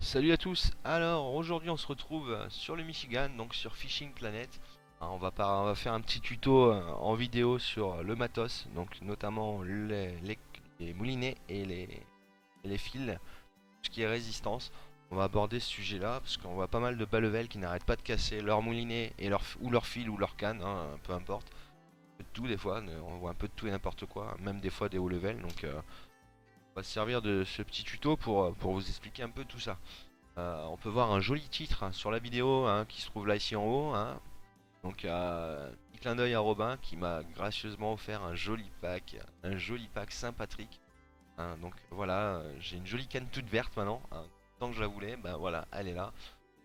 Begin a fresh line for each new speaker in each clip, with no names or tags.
Salut à tous. Alors aujourd'hui on se retrouve sur le Michigan, donc sur Fishing Planet. On va faire un petit tuto en vidéo sur le matos, donc notamment les moulinets et les fils, ce qui est résistance. On va aborder ce sujet-là parce qu'on voit pas mal de bas level qui n'arrêtent pas de casser leur moulinet et ou leur fil ou leur canne, peu importe. Un peu de tout des fois, on voit un peu de tout et n'importe quoi, même des fois des hauts level. Donc on va se servir de ce petit tuto pour vous expliquer un peu tout ça. On peut voir un joli titre sur la vidéo qui se trouve là ici en haut. Donc petit clin d'œil à Robin qui m'a gracieusement offert un joli pack Saint-Patrick. Donc voilà, j'ai une jolie canne toute verte maintenant. Tant que je la voulais, ben voilà, elle est là.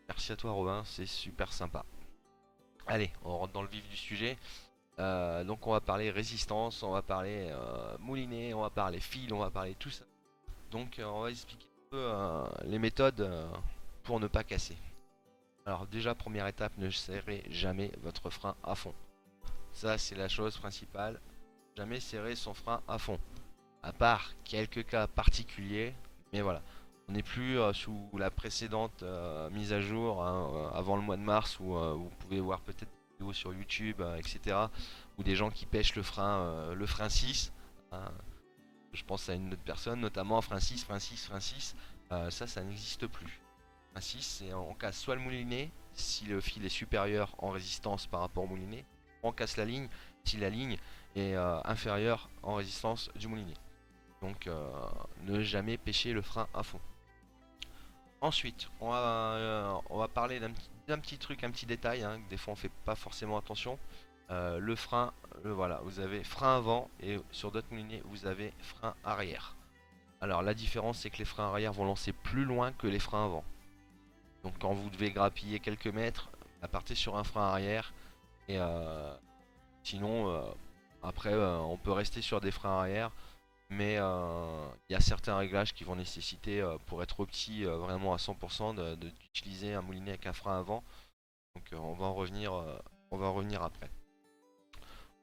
Merci à toi Robin, c'est super sympa. Allez, on rentre dans le vif du sujet. Donc on va parler résistance, on va parler moulinet, on va parler fil, on va parler tout ça. Donc on va expliquer un peu les méthodes pour ne pas casser. Alors déjà, première étape, ne serrez jamais votre frein à fond. Ça, c'est la chose principale. Jamais serrer son frein à fond. À part quelques cas particuliers. Mais voilà. On n'est plus sous la précédente mise à jour avant le mois de mars où vous pouvez voir peut-être des vidéos sur YouTube, etc. Ou des gens qui pêchent le frein 6. hein. Je pense à une autre personne, notamment frein 6, frein 6, frein 6. Ça n'existe plus. Ainsi, on casse soit le moulinet si le fil est supérieur en résistance par rapport au moulinet, on casse la ligne si la ligne est inférieure en résistance du moulinet. Donc ne jamais pêcher le frein à fond. Ensuite, on va parler d'un petit truc, un petit détail, que des fois on fait pas forcément attention. Le frein, voilà, vous avez frein avant et sur d'autres moulinets vous avez frein arrière. Alors la différence c'est que les freins arrière vont lancer plus loin que les freins avant. Donc quand vous devez grappiller quelques mètres, partez sur un frein arrière. Et sinon, après, on peut rester sur des freins arrière. Mais il y a certains réglages qui vont nécessiter, pour être opti vraiment à 100%, d'utiliser un moulinet avec un frein avant. Donc on va en revenir après.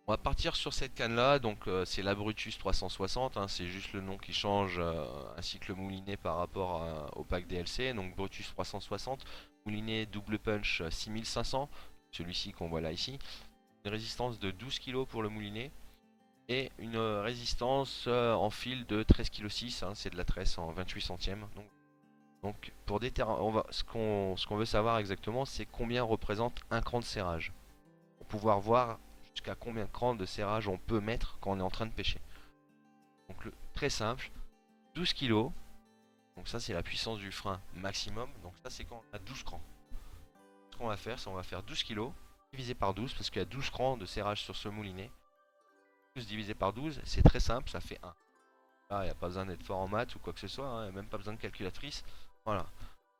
On va partir sur cette canne là, donc c'est la Brutus 360, c'est juste le nom qui change, ainsi que le moulinet par rapport au pack DLC. Donc Brutus 360, moulinet double punch 6500, celui-ci qu'on voit là ici. Une résistance de 12 kg pour le moulinet et une résistance en fil de 13,6 kg, c'est de la tresse en 28 centièmes. Donc pour ce qu'on veut savoir exactement, c'est combien représente un cran de serrage. Pour pouvoir voir jusqu'à combien de crans de serrage on peut mettre quand on est en train de pêcher. Donc très simple, 12 kg. Donc ça c'est la puissance du frein maximum. Donc ça c'est quand on a 12 crans. Ce qu'on va faire, c'est qu'on va faire 12 kg divisé par 12 parce qu'il y a 12 crans de serrage sur ce moulinet. 12 divisé par 12, c'est très simple, ça fait 1. Là, il n'y a pas besoin d'être fort en maths ou quoi que ce soit, il n'y a même pas besoin de calculatrice. Voilà.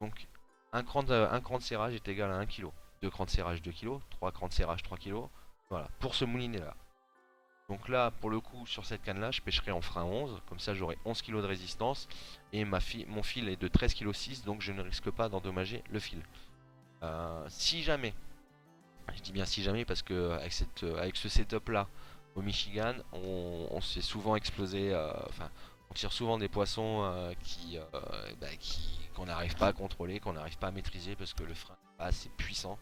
Donc un cran de serrage est égal à 1 kg. 2 crans de serrage 2 kg, 3 crans de serrage 3 kg. Voilà, pour ce moulinet là. Donc là, pour le coup, sur cette canne là, je pêcherai en frein 11. Comme ça, j'aurai 11 kg de résistance. Et mon fil est de 13,6 kg, donc je ne risque pas d'endommager le fil. Si jamais, je dis bien si jamais, parce que avec ce setup là, au Michigan, on s'est souvent explosé. Enfin, on tire souvent des poissons qu'on n'arrive pas à contrôler, qu'on n'arrive pas à maîtriser parce que le frein n'est pas assez puissant.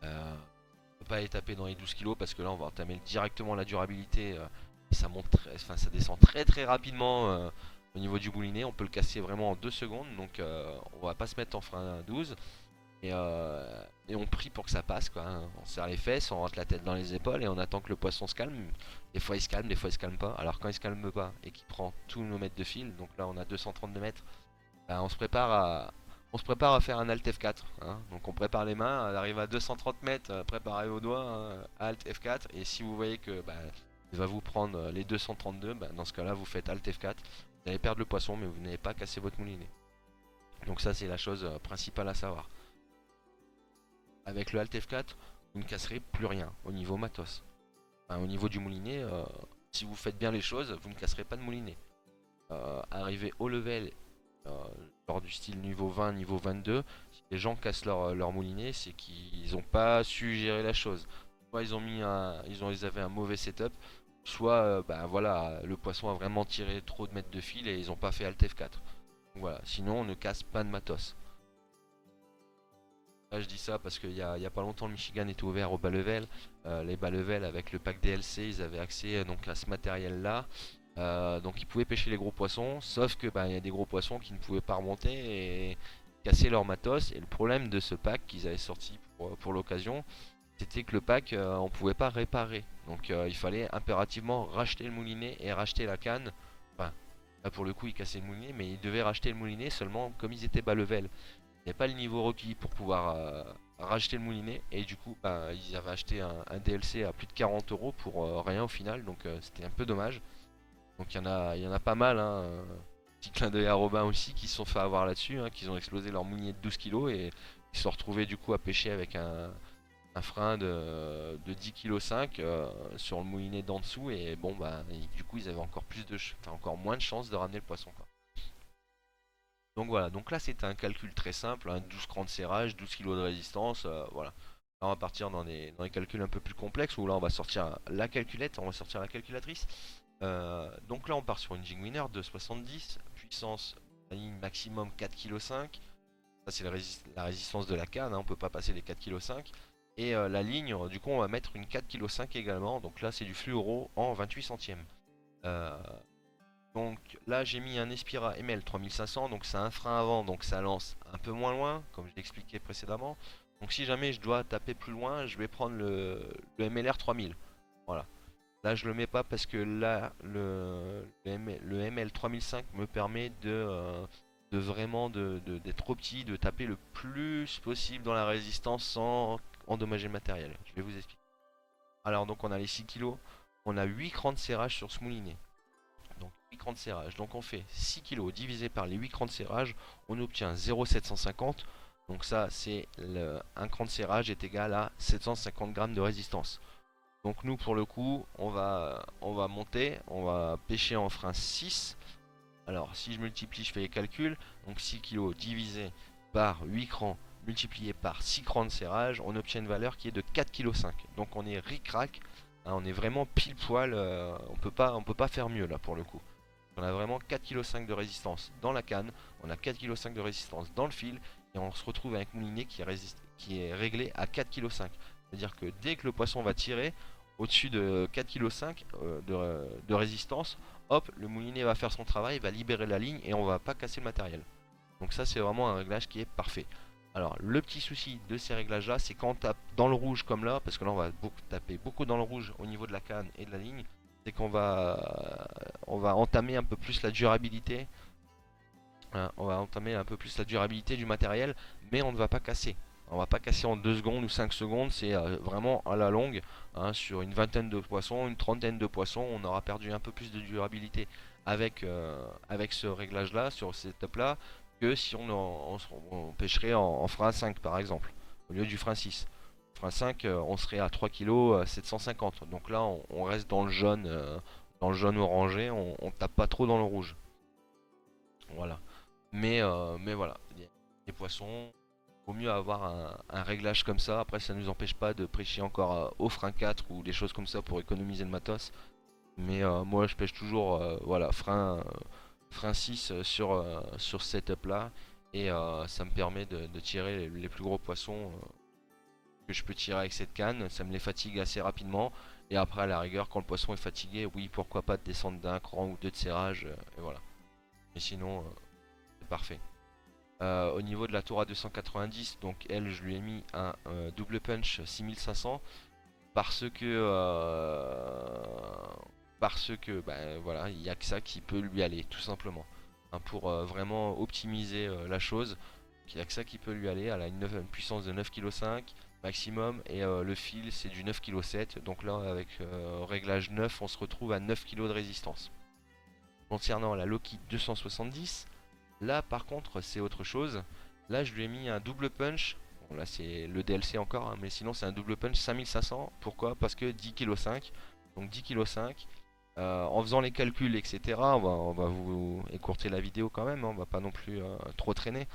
On peut pas les taper dans les 12 kg parce que là on va entamer directement la durabilité et ça monte ça descend très très rapidement au niveau du moulinet. On peut le casser vraiment en 2 secondes, donc on va pas se mettre en frein 12 et on prie pour que ça passe quoi. On serre les fesses, on rentre la tête dans les épaules et on attend que le poisson se calme. Des fois il se calme, des fois il se calme pas. Alors quand il se calme pas et qu'il prend tous nos mètres de fil, donc là on a 232 mètres, bah, on se prépare à faire un Alt F4. Donc on prépare les mains, elle arrive à 230 mètres, préparez vos doigts, Alt F4. Et si vous voyez que il va vous prendre les 232, dans ce cas là vous faites Alt F4. Vous allez perdre le poisson mais vous n'allez pas casser votre moulinet. Donc ça c'est la chose principale à savoir. Avec le Alt F4, vous ne casserez plus rien au niveau matos. Au niveau du moulinet, si vous faites bien les choses, vous ne casserez pas de moulinet. Arrivé au level, lors du style niveau 20, niveau 22, si les gens cassent leur moulinet, c'est qu'ils n'ont pas su gérer la chose. Soit ils avaient un mauvais setup, soit voilà, le poisson a vraiment tiré trop de mètres de fil et ils n'ont pas fait Alt F4. Donc voilà, sinon on ne casse pas de matos. Là, je dis ça parce qu'il y a pas longtemps, le Michigan était ouvert au bas level. Les bas level, avec le pack DLC, ils avaient accès donc à ce matériel-là. Donc ils pouvaient pêcher les gros poissons, sauf que il y a des gros poissons qui ne pouvaient pas remonter et casser leur matos. Et le problème de ce pack qu'ils avaient sorti pour l'occasion, c'était que le pack, on pouvait pas réparer. Donc il fallait impérativement racheter le moulinet et racheter la canne. Enfin, là pour le coup, ils cassaient le moulinet, mais ils devaient racheter le moulinet seulement comme ils étaient bas level. Il n'y avait pas le niveau requis pour pouvoir racheter le moulinet. Et du coup, ils avaient acheté un DLC à plus de 40 euros pour rien au final. Donc c'était un peu dommage. Donc il y en a pas mal, hein. Petit clin d'œil à Robin aussi qui se sont fait avoir là-dessus, hein, qui ont explosé leur moulinet de 12 kilos et ils se sont retrouvés du coup à pêcher avec un frein de 10,5 kg sur le moulinet d'en dessous. Et bon, du coup, ils avaient encore enfin, encore moins de chances de ramener le poisson, quoi. Donc voilà, donc là c'est un calcul très simple, hein, 12 crans de serrage, 12 kilos de résistance, voilà. Là on va partir dans des calculs un peu plus complexes où là on va sortir la calculette, on va sortir la calculatrice. Donc là on part sur une jig winner de 70, puissance, la ligne maximum 4,5 kg. Ça c'est la résistance de la canne, hein, on peut pas passer les 4,5 kg. Et la ligne, du coup on va mettre une 4,5 kg également, donc là c'est du fluoro en 28 centièmes. Euh, donc là j'ai mis un Espira ML 3500, donc c'est un frein avant, donc ça lance un peu moins loin, comme je l'expliquais précédemment. Donc si jamais je dois taper plus loin, je vais prendre le MLR 3000. Voilà. Là je le mets pas parce que là le ML 3005 me permet de vraiment d'être trop petit, de taper le plus possible dans la résistance sans endommager le matériel. Je vais vous expliquer. Alors donc on a les 6 kilos, on a 8 crans de serrage sur ce moulinet. Donc 8 crans de serrage. Donc on fait 6 kg divisé par les 8 crans de serrage, on obtient 0,750. Donc ça c'est un cran de serrage est égal à 750 grammes de résistance. Donc nous pour le coup on va monter, on va pêcher en frein 6. Alors si je multiplie, je fais les calculs. Donc 6 kg divisé par 8 crans multiplié par 6 crans de serrage, on obtient une valeur qui est de 4,5 kg. Donc on est ric-rac, hein, on est vraiment pile poil, on peut pas faire mieux là pour le coup. On a vraiment 4,5 kg de résistance dans la canne, on a 4,5 kg de résistance dans le fil, et on se retrouve avec un moulinet qui est réglé à 4,5 kg. C'est-à-dire que dès que le poisson va tirer au-dessus de 4,5 kg de résistance, hop, le moulinet va faire son travail, va libérer la ligne et on va pas casser le matériel. Donc ça c'est vraiment un réglage qui est parfait. Alors le petit souci de ces réglages là, c'est quand on tape dans le rouge comme là, parce que là on va taper beaucoup dans le rouge au niveau de la canne et de la ligne, c'est on va entamer un peu plus la durabilité. Hein, on va entamer un peu plus la durabilité du matériel, mais on ne va pas casser. On va pas casser en 2 secondes ou 5 secondes, c'est vraiment à la longue, hein, sur une vingtaine de poissons, une trentaine de poissons, on aura perdu un peu plus de durabilité avec ce réglage là, sur ce setup là, que si on pêcherait en frein 5 par exemple, au lieu du frein 6. Frein 5, on serait à 3 kg 750. Donc là, on reste dans le jaune orangé, on tape pas trop dans le rouge. Voilà. Mais voilà, il y a des poissons, vaut mieux avoir un réglage comme ça. Après, ça ne nous empêche pas de prêcher encore au frein 4 ou des choses comme ça pour économiser le matos. Mais moi, je pêche toujours voilà, frein 6 sur ce setup là. Et ça me permet de tirer les plus gros poissons que je peux tirer avec cette canne. Ça me les fatigue assez rapidement. Et après, à la rigueur, quand le poisson est fatigué, oui, pourquoi pas de descendre d'un cran ou deux de serrage. Et voilà. Mais sinon, c'est parfait. Au niveau de la Tora 290, donc elle, je lui ai mis un double punch 6500 parce que voilà, il n'y a que ça qui peut lui aller, tout simplement. Hein, pour vraiment optimiser la chose, il n'y a que ça qui peut lui aller. Elle a une puissance de 9,5 kg maximum et le fil c'est du 9,7 kg. Donc là, avec réglage 9, on se retrouve à 9 kg de résistance. Concernant la Loki 270, là par contre c'est autre chose. Là je lui ai mis un double punch. Bon là c'est le DLC encore, hein, mais sinon c'est un double punch 5500. Pourquoi? Parce que 10,5 kg. Donc 10,5 kg. En faisant les calculs, etc. On va vous écourter la vidéo quand même, hein, on va pas non plus trop traîner.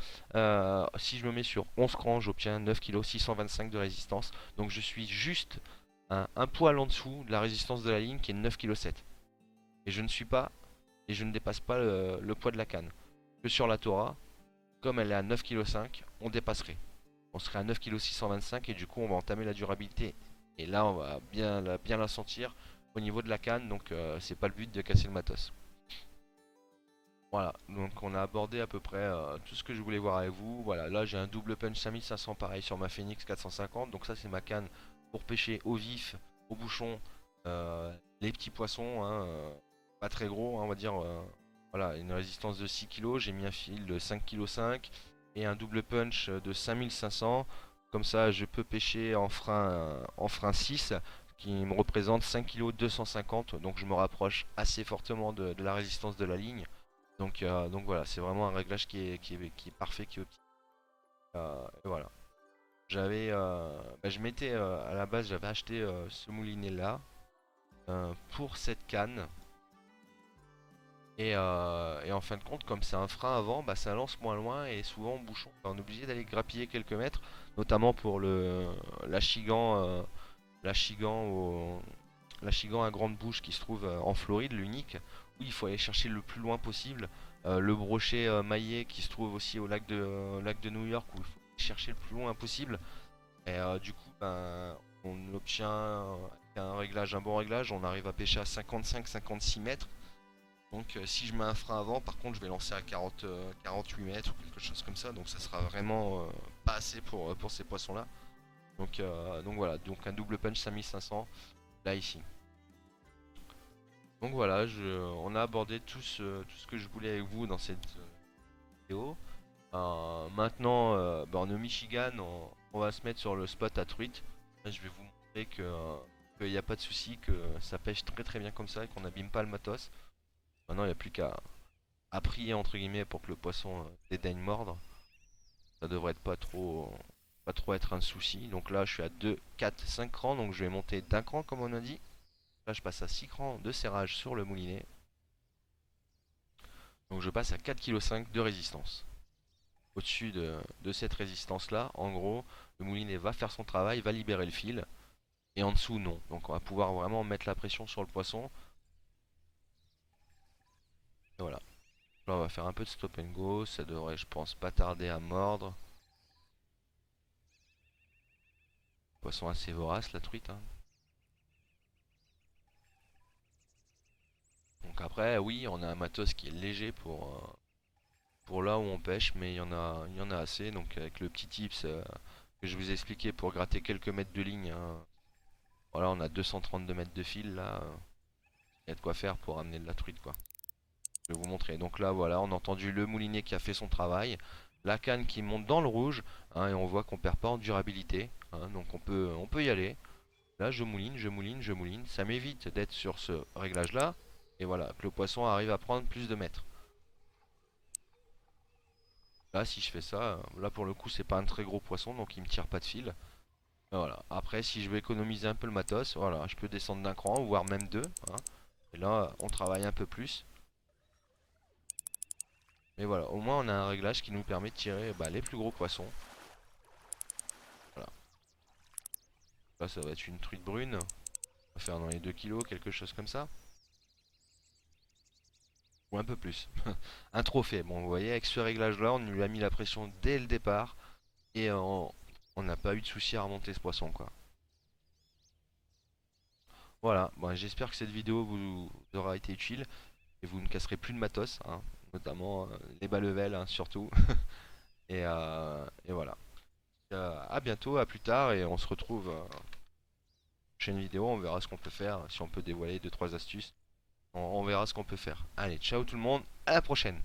Si je me mets sur 11 crans, j'obtiens 9 kg 625 de résistance. Donc je suis juste un poil en dessous de la résistance de la ligne qui est de 9,7 kg. Et je ne suis pas et je ne dépasse pas le poids de la canne. Que sur la Tora, comme elle est à 9,5 kg, on dépasserait. on serait à 9,625 kg et du coup on va entamer la durabilité. Et là on va bien la sentir au niveau de la canne, donc c'est pas le but de casser le matos. Voilà, donc on a abordé à peu près tout ce que je voulais voir avec vous. Voilà, là j'ai un double punch 5500 pareil sur ma Phoenix 450. Donc ça c'est ma canne pour pêcher au vif, au bouchon, les petits poissons, hein, pas très gros, hein, on va dire. Voilà, une résistance de 6 kg. J'ai mis un fil de 5,5 kg et un double punch de 5500. Comme ça je peux pêcher en frein 6 qui me représente 5,250 kg. Donc je me rapproche assez fortement de la résistance de la ligne. Donc voilà, c'est vraiment un réglage qui est parfait, qui est optique. Et voilà. Je m'étais à la base, j'avais acheté ce moulinet là pour cette canne. Et en fin de compte, comme c'est un frein avant, bah, ça lance moins loin et souvent en bouchon, bah, on est obligé d'aller grappiller quelques mètres, notamment pour l'Achigan, l'Achigan l'Achigan à grande bouche qui se trouve en Floride, l'unique, où il faut aller chercher le plus loin possible. Le brochet maillet qui se trouve aussi lac de New York, où il faut chercher le plus loin possible. Et du coup, ben, on obtient un bon réglage, on arrive à pêcher à 55-56 mètres. Donc si je mets un frein avant, par contre je vais lancer à 48 mètres ou quelque chose comme ça. Donc ça sera vraiment pas assez pour ces poissons-là. Donc voilà, donc un double punch 5500 là ici. Donc voilà, on a abordé tout ce que je voulais avec vous dans cette vidéo. Maintenant, bah, on est au Michigan, on va se mettre sur le spot à truite. Là, je vais vous montrer qu'il n'y a pas de souci, que ça pêche très très bien comme ça et qu'on n'abîme pas le matos. Maintenant, il n'y a plus qu'à prier entre guillemets pour que le poisson dédaigne mordre. Ça devrait être pas trop être un souci. Donc là, je suis à 2, 4, 5 crans, donc je vais monter d'un cran comme on a dit. Là, je passe à 6 crans de serrage sur le moulinet. Donc je passe à 4,5 kg de résistance. Au-dessus de cette résistance là, en gros, le moulinet va faire son travail, va libérer le fil. Et en dessous, non. Donc on va pouvoir vraiment mettre la pression sur le poisson. Et voilà. Là, on va faire un peu de stop and go. Ça devrait, je pense, pas tarder à mordre. Poisson assez vorace, la truite, hein. Donc après, oui, on a un matos qui est léger pour là où on pêche, mais il y en a assez. Donc avec le petit tips que je vous ai expliqué pour gratter quelques mètres de ligne, hein. Voilà, on a 232 mètres de fil là. Il y a de quoi faire pour amener de la truite, quoi. Je vais vous montrer. Donc là, voilà, on a entendu le moulinet qui a fait son travail. La canne qui monte dans le rouge, hein, et on voit qu'on perd pas en durabilité, hein, donc on peut y aller. Là, je mouline, je mouline, je mouline. Ça m'évite d'être sur ce réglage-là. Et voilà, que le poisson arrive à prendre plus de mètres. Là, si je fais ça, là pour le coup, c'est pas un très gros poisson, donc il me tire pas de fil. Et voilà. Après, si je veux économiser un peu le matos, voilà, je peux descendre d'un cran, voire même deux, hein. Et là, on travaille un peu plus. Mais voilà, au moins on a un réglage qui nous permet de tirer bah, les plus gros poissons. Voilà. Là, ça va être une truite brune. On va faire dans les 2 kilos, quelque chose comme ça. Ou un peu plus. Un trophée. Bon, vous voyez, avec ce réglage-là, on lui a mis la pression dès le départ. Et on n'a pas eu de souci à remonter ce poisson, quoi. Voilà, bon, j'espère que cette vidéo vous aura été utile. Et vous ne casserez plus de matos, hein, notamment les bas level, hein, surtout. Et voilà. À bientôt, à plus tard. Et on se retrouve prochaine vidéo. On verra ce qu'on peut faire. Si on peut dévoiler deux trois astuces. On verra ce qu'on peut faire. Allez, ciao tout le monde. À la prochaine.